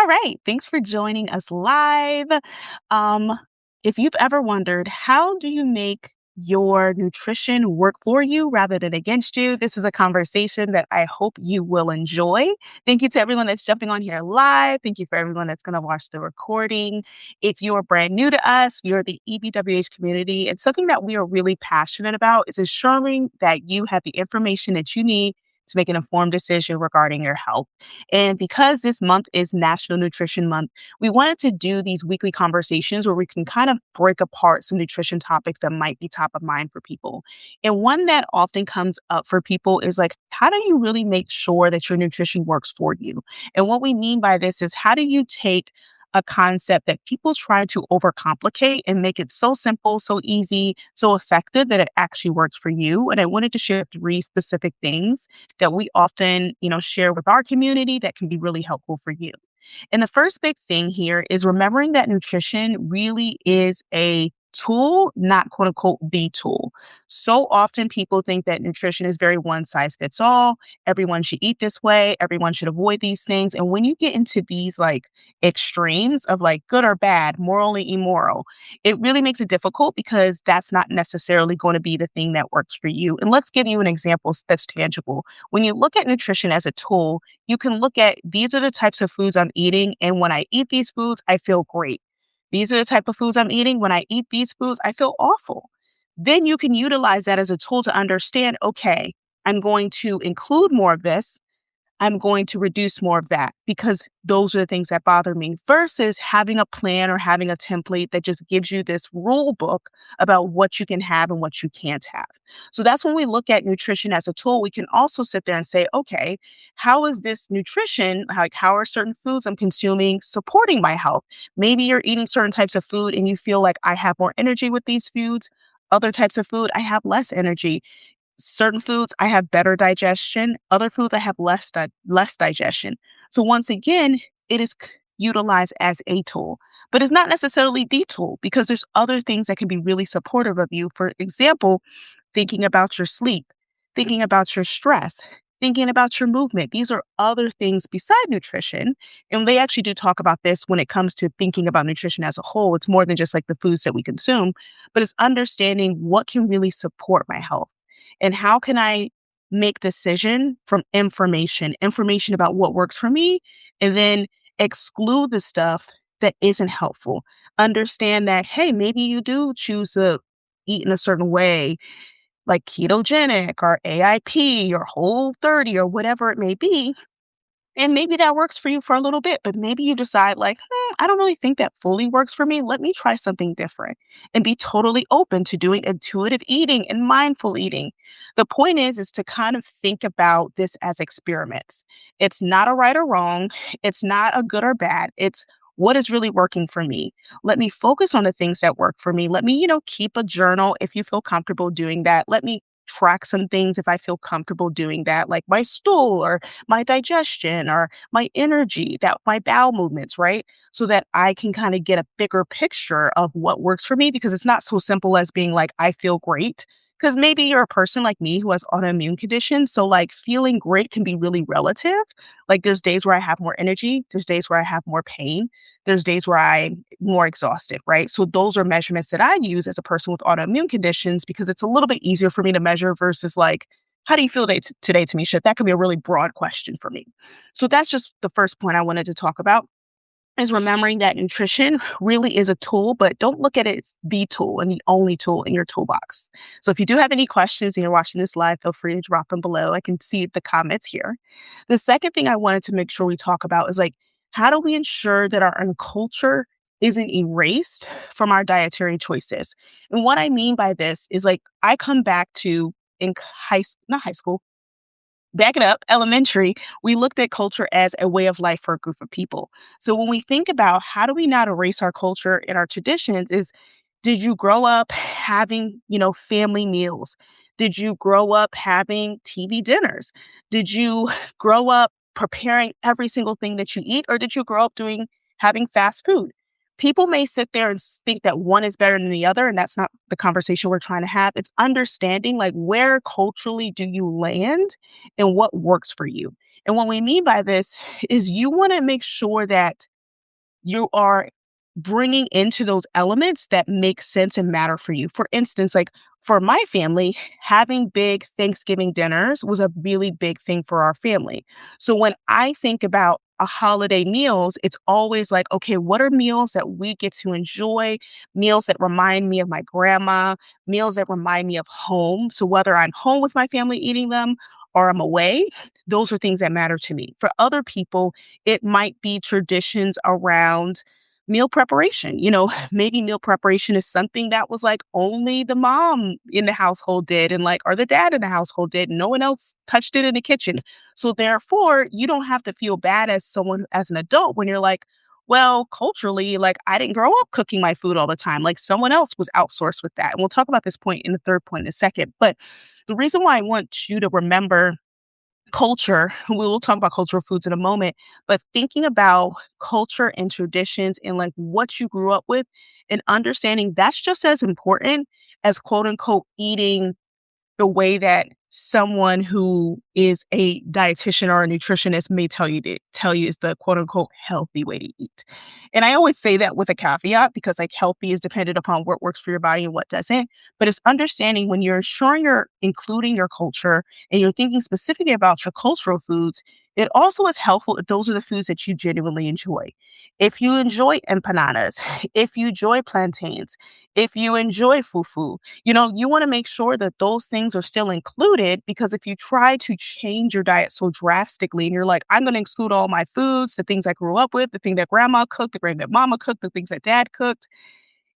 All right. Thanks for joining us live. Um, if you've ever wondered, how do you make your nutrition work for you rather than against you? This is a conversation that I hope you will enjoy. Thank you to everyone that's jumping on here live. Thank you for everyone that's going to watch the recording. If you're brand new to us, you're the EBWH community, and something that we are really passionate about is ensuring that you have the information that you need to make an informed decision regarding your health. And because this month is National Nutrition Month, we wanted to do these weekly conversations where we can kind of break apart some nutrition topics that might be top of mind for people. And one that often comes up for people is like, how do you really make sure that your nutrition works for you? And what we mean by this is, how do you take a concept that people try to overcomplicate and make it so simple, so easy, so effective that it actually works for you? And I wanted to share three specific things that we often, share with our community that can be really helpful for you. And the first big thing here is remembering that nutrition really is a tool, not quote unquote the tool. So often people think that nutrition is very one size fits all. Everyone should eat this way. Everyone should avoid these things. And when you get into these like extremes of like good or bad, morally immoral, it really makes it difficult because that's not necessarily going to be the thing that works for you. And let's give you an example that's tangible. When you look at nutrition as a tool, you can look at these are the types of foods I'm eating. And when I eat these foods, I feel great. These are the type of foods I'm eating. When I eat these foods, I feel awful. Then you can utilize that as a tool to understand, okay, I'm going to include more of this. I'm going to reduce more of that because those are the things that bother me versus having a plan or having a template that just gives you this rule book about what you can have and what you can't have. So that's when we look at nutrition as a tool. We can also sit there and say, okay, how is this nutrition, like how are certain foods I'm consuming supporting my health? Maybe you're eating certain types of food and you feel like I have more energy with these foods. Other types of food, I have less energy. Certain foods I have better digestion, other foods I have less digestion. So once again, it is utilized as a tool, but it's not necessarily the tool because there's other things that can be really supportive of you. For example, thinking about your sleep, thinking about your stress, thinking about your movement. These are other things beside nutrition. And they actually do talk about this when it comes to thinking about nutrition as a whole. It's more than just like the foods that we consume, but it's understanding what can really support my health and how can I make decision from information about what works for me, and then exclude the stuff that isn't helpful. Understand that, hey, maybe you do choose to eat in a certain way like ketogenic or AIP or Whole 30 or whatever it may be. And maybe that works for you for a little bit, but maybe you decide, like, I don't really think that fully works for me. Let me try something different and be totally open to doing intuitive eating and mindful eating. The point is to kind of think about this as experiments. It's not a right or wrong. It's not a good or bad. It's what is really working for me. Let me focus on the things that work for me. Let me, keep a journal if you feel comfortable doing that. Let me track some things if I feel comfortable doing that, like my stool or my digestion or my energy, that my bowel movements, right? So that I can kind of get a bigger picture of what works for me because it's not so simple as being like, I feel great. Because maybe you're a person like me who has autoimmune conditions. So, like, feeling great can be really relative. Like, there's days where I have more energy, there's days where I have more pain, there's days where I'm more exhausted, right? So, those are measurements that I use as a person with autoimmune conditions because it's a little bit easier for me to measure versus like, how do you feel today, Tamisha? That could be a really broad question for me. So that's just the first point I wanted to talk about is remembering that nutrition really is a tool, but don't look at it as the tool and the only tool in your toolbox. So if you do have any questions and you're watching this live, feel free to drop them below. I can see the comments here. The second thing I wanted to make sure we talk about is like, how do we ensure that our own culture isn't erased from our dietary choices? And what I mean by this is like, I come back to in not high school, back it up, elementary, we looked at culture as a way of life for a group of people. So when we think about how do we not erase our culture and our traditions is, did you grow up having, family meals? Did you grow up having TV dinners? Did you grow up preparing every single thing that you eat, or did you grow up having fast food? People may sit there and think that one is better than the other, and that's not the conversation we're trying to have. It's understanding like where culturally do you land and what works for you. And what we mean by this is you want to make sure that you are bringing into those elements that make sense and matter for you. For instance, like for my family, having big Thanksgiving dinners was a really big thing for our family. So when I think about a holiday meals, it's always like, okay, what are meals that we get to enjoy? Meals that remind me of my grandma, meals that remind me of home. So whether I'm home with my family eating them or I'm away, those are things that matter to me. For other people, it might be traditions around meal preparation. Maybe meal preparation is something that was like only the mom in the household did and like or the dad in the household did. No one else touched it in the kitchen. So therefore, you don't have to feel bad as someone as an adult when you're like, well, culturally, like I didn't grow up cooking my food all the time. Like someone else was outsourced with that. And we'll talk about this point in the third point in a second. But the reason why I want you to remember culture, we will talk about cultural foods in a moment, but thinking about culture and traditions and like what you grew up with and understanding that's just as important as quote unquote eating the way that someone who is a dietitian or a nutritionist may tell you is the quote unquote healthy way to eat. And I always say that with a caveat because like healthy is dependent upon what works for your body and what doesn't. But it's understanding when you're ensuring you're including your culture and you're thinking specifically about your cultural foods, it also is helpful if those are the foods that you genuinely enjoy. If you enjoy empanadas, if you enjoy plantains, if you enjoy fufu, you want to make sure that those things are still included because if you try to change your diet so drastically and you're like, I'm going to exclude all my foods, the things I grew up with, the thing that grandma cooked, the thing that mama cooked, the things that dad cooked,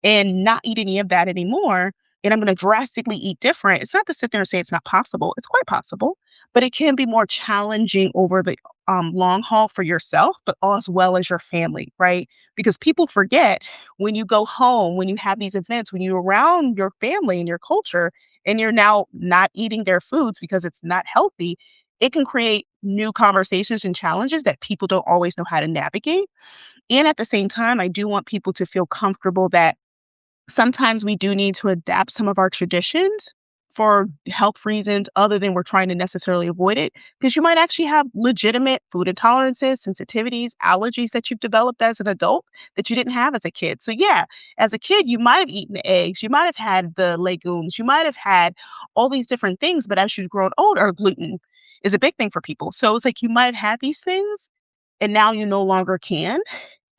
and not eat any of that anymore, and I'm going to drastically eat different, it's not to sit there and say it's not possible. It's quite possible, but it can be more challenging over the long haul for yourself, but as well as your family, right? Because people forget when you go home, when you have these events, when you're around your family and your culture, and you're now not eating their foods because it's not healthy, it can create new conversations and challenges that people don't always know how to navigate. And at the same time, I do want people to feel comfortable that sometimes we do need to adapt some of our traditions for health reasons other than we're trying to necessarily avoid it because you might actually have legitimate food intolerances, sensitivities, allergies that you've developed as an adult that you didn't have as a kid. So yeah, as a kid you might have eaten the eggs, you might have had the legumes, you might have had all these different things, but as you've grown older, gluten is a big thing for people. So it's like you might have had these things and now you no longer can.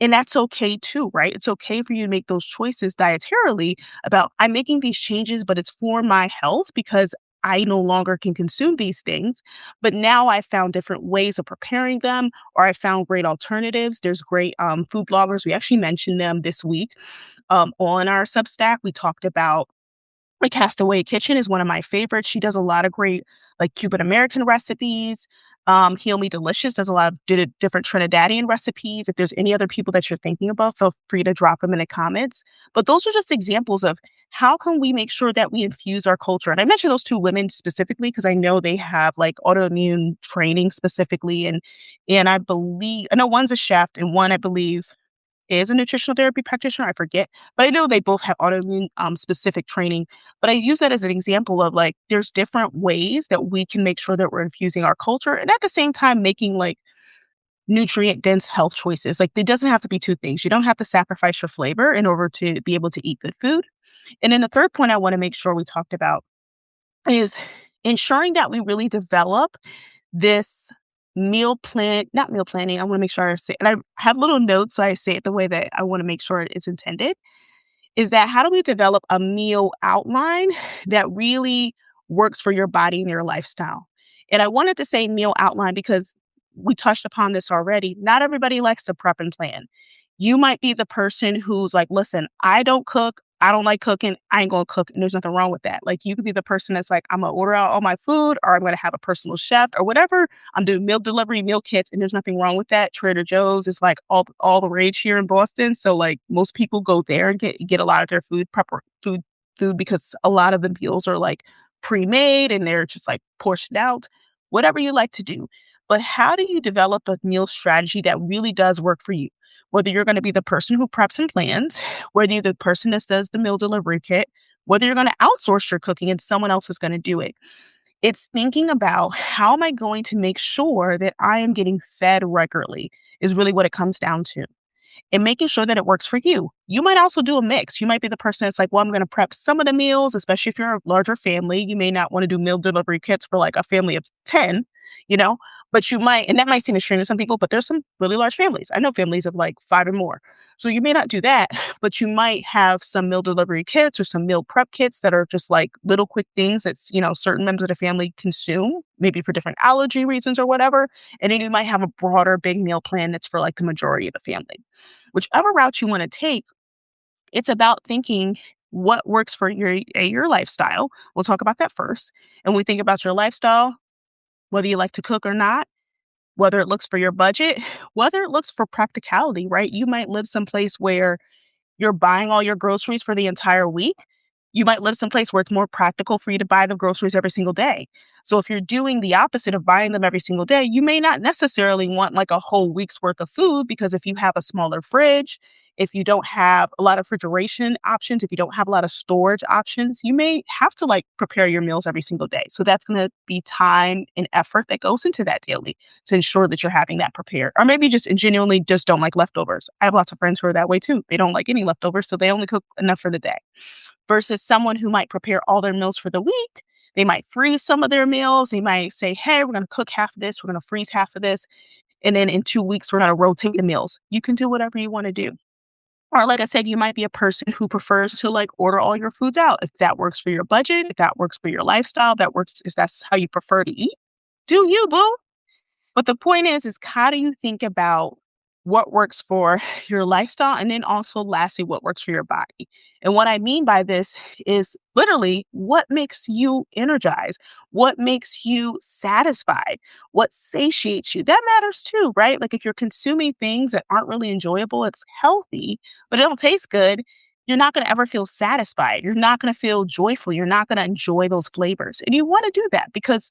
And that's okay too, right? It's okay for you to make those choices dietarily about, I'm making these changes, but it's for my health because I no longer can consume these things. But now I found different ways of preparing them, or I found great alternatives. There's great food bloggers. We actually mentioned them this week on our Substack. We talked about like Castaway Kitchen is one of my favorites. She does a lot of great like Cuban American recipes. Heal Me Delicious does a lot of different Trinidadian recipes. If there's any other people that you're thinking about, feel free to drop them in the comments. But those are just examples of how can we make sure that we infuse our culture. And I mentioned those two women specifically because I know they have like autoimmune training specifically, and I know one's a chef and one I believe is a nutritional therapy practitioner, I forget, but I know they both have autoimmune, specific training, but I use that as an example of, like, there's different ways that we can make sure that we're infusing our culture and at the same time making, like, nutrient-dense health choices, like, it doesn't have to be 2 things, you don't have to sacrifice your flavor in order to be able to eat good food, and then the third point I wanna make sure we talked about is ensuring that we really develop this not meal planning, I wanna make sure I say and I have little notes, so I say it the way that I wanna make sure it is intended, is that how do we develop a meal outline that really works for your body and your lifestyle? And I wanted to say meal outline because we touched upon this already. Not everybody likes to prep and plan. You might be the person who's like, listen, I don't cook. I don't like cooking. I ain't gonna cook. And there's nothing wrong with that. Like you could be the person that's like, I'm gonna order out all my food or I'm gonna have a personal chef or whatever. I'm doing meal delivery, meal kits, and there's nothing wrong with that. Trader Joe's is like all the rage here in Boston. So like most people go there and get a lot of their food because a lot of the meals are like pre-made and they're just like portioned out. Whatever you like to do. But how do you develop a meal strategy that really does work for you? Whether you're going to be the person who preps and plans, whether you're the person that does the meal delivery kit, whether you're going to outsource your cooking and someone else is going to do it. It's thinking about how am I going to make sure that I am getting fed regularly is really what it comes down to. and making sure that it works for you. You might also do a mix. You might be the person that's like, well, I'm going to prep some of the meals, especially if you're a larger family. You may not want to do meal delivery kits for like a family of 10, you know, but you might, and that might seem extreme to some people, but there's some really large families. I know families of like 5 and more. So you may not do that, but you might have some meal delivery kits or some meal prep kits that are just like little quick things that's, certain members of the family consume, maybe for different allergy reasons or whatever. And then you might have a broader big meal plan that's for like the majority of the family. Whichever route you want to take, it's about thinking what works for your lifestyle. We'll talk about that first. And when we think about your lifestyle, whether you like to cook or not, whether it looks for your budget, whether it looks for practicality, right? You might live someplace where you're buying all your groceries for the entire week. You might live someplace where it's more practical for you to buy the groceries every single day. So if you're doing the opposite of buying them every single day, you may not necessarily want like a whole week's worth of food, because if you have a smaller fridge, if you don't have a lot of refrigeration options, if you don't have a lot of storage options, you may have to like prepare your meals every single day. So that's going to be time and effort that goes into that daily to ensure that you're having that prepared. Or maybe just genuinely just don't like leftovers. I have lots of friends who are that way too. They don't like any leftovers, so they only cook enough for the day. Versus someone who might prepare all their meals for the week. They might freeze some of their meals. They might say, hey, we're going to cook half of this, we're going to freeze half of this. And then in 2 weeks, we're going to rotate the meals. You can do whatever you want to do. Or like I said, you might be a person who prefers to like order all your foods out. If that works for your budget, if that works for your lifestyle, that works, if that's how you prefer to eat, do you, boo? But the point is how do you think about what works for your lifestyle? And then also, lastly, what works for your body? And what I mean by this is literally what makes you energized, what makes you satisfied, what satiates you. That matters too, right? Like if you're consuming things that aren't really enjoyable, it's healthy, but it don't taste good. You're not going to ever feel satisfied. You're not going to feel joyful. You're not going to enjoy those flavors. And you want to do that because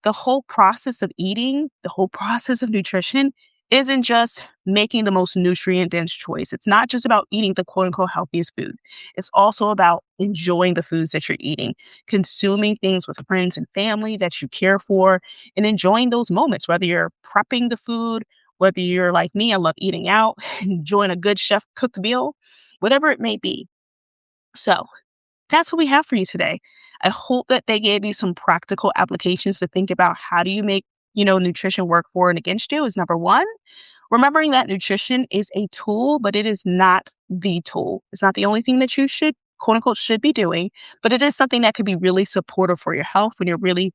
the whole process of eating, the whole process of nutrition isn't just making the most nutrient dense choice. It's not just about eating the quote unquote healthiest food. It's also about enjoying the foods that you're eating, consuming things with friends and family that you care for, and enjoying those moments, whether you're prepping the food, whether you're like me, I love eating out, enjoying a good chef cooked meal, whatever it may be. So that's what we have for you today. I hope that they gave you some practical applications to think about how do you make, nutrition work for and against you is number one. Remembering that nutrition is a tool, but it is not the tool. It's not the only thing that you should, quote unquote, should be doing, but it is something that could be really supportive for your health when you're really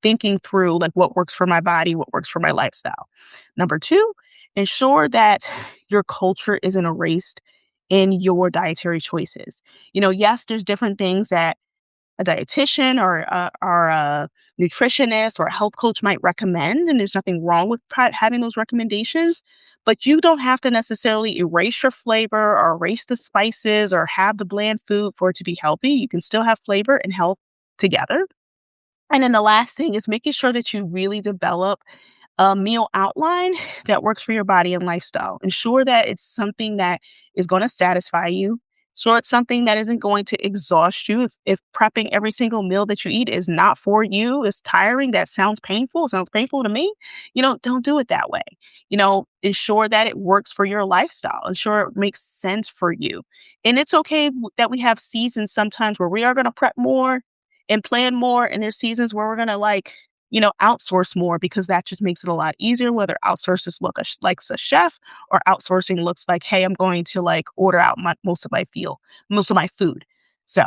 thinking through like what works for my body, what works for my lifestyle. Number two, ensure that your culture isn't erased in your dietary choices. Yes, there's different things that a dietitian or a nutritionist or a health coach might recommend, and there's nothing wrong with having those recommendations. But you don't have to necessarily erase your flavor or erase the spices or have the bland food for it to be healthy. You can still have flavor and health together. And then the last thing is making sure that you really develop a meal outline that works for your body and lifestyle. Ensure that it's something that is going to satisfy you. Sure, it's something that isn't going to exhaust you. If prepping every single meal that you eat is not for you, is tiring, that sounds painful to me, don't do it that way. Ensure that it works for your lifestyle. Ensure it makes sense for you. And it's okay that we have seasons sometimes where we are going to prep more and plan more. And there's seasons where we're going to outsource more because that just makes it a lot easier, whether outsources look like a chef or outsourcing looks like, hey, I'm going to like order out most of my food. So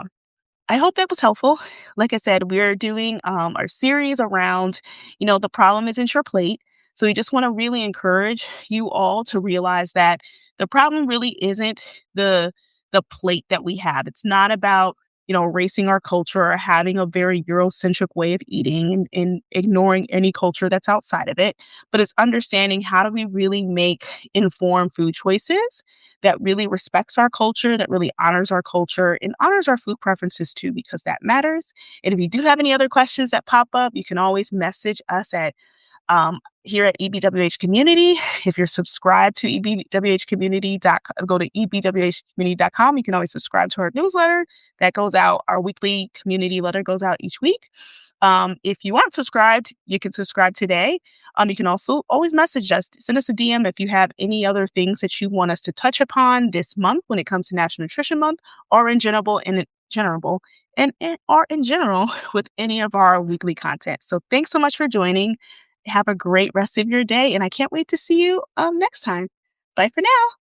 I hope that was helpful. Like I said, we're doing our series around, the problem isn't your plate. So we just want to really encourage you all to realize that the problem really isn't the plate that we have. It's not about erasing our culture or having a very Eurocentric way of eating and ignoring any culture that's outside of it. But it's understanding how do we really make informed food choices that really respects our culture, that really honors our culture and honors our food preferences too, because that matters. And if you do have any other questions that pop up, you can always message us at Here at EBWH Community, if you're subscribed to EBWH Community, go to ebwhcommunity.com. You can always subscribe to our newsletter that goes out. Our weekly community letter goes out each week. If you aren't subscribed, you can subscribe today. You can also always message us, send us a DM if you have any other things that you want us to touch upon this month when it comes to National Nutrition Month, or in general with any of our weekly content. So thanks so much for joining. Have a great rest of your day, and I can't wait to see you next time. Bye for now.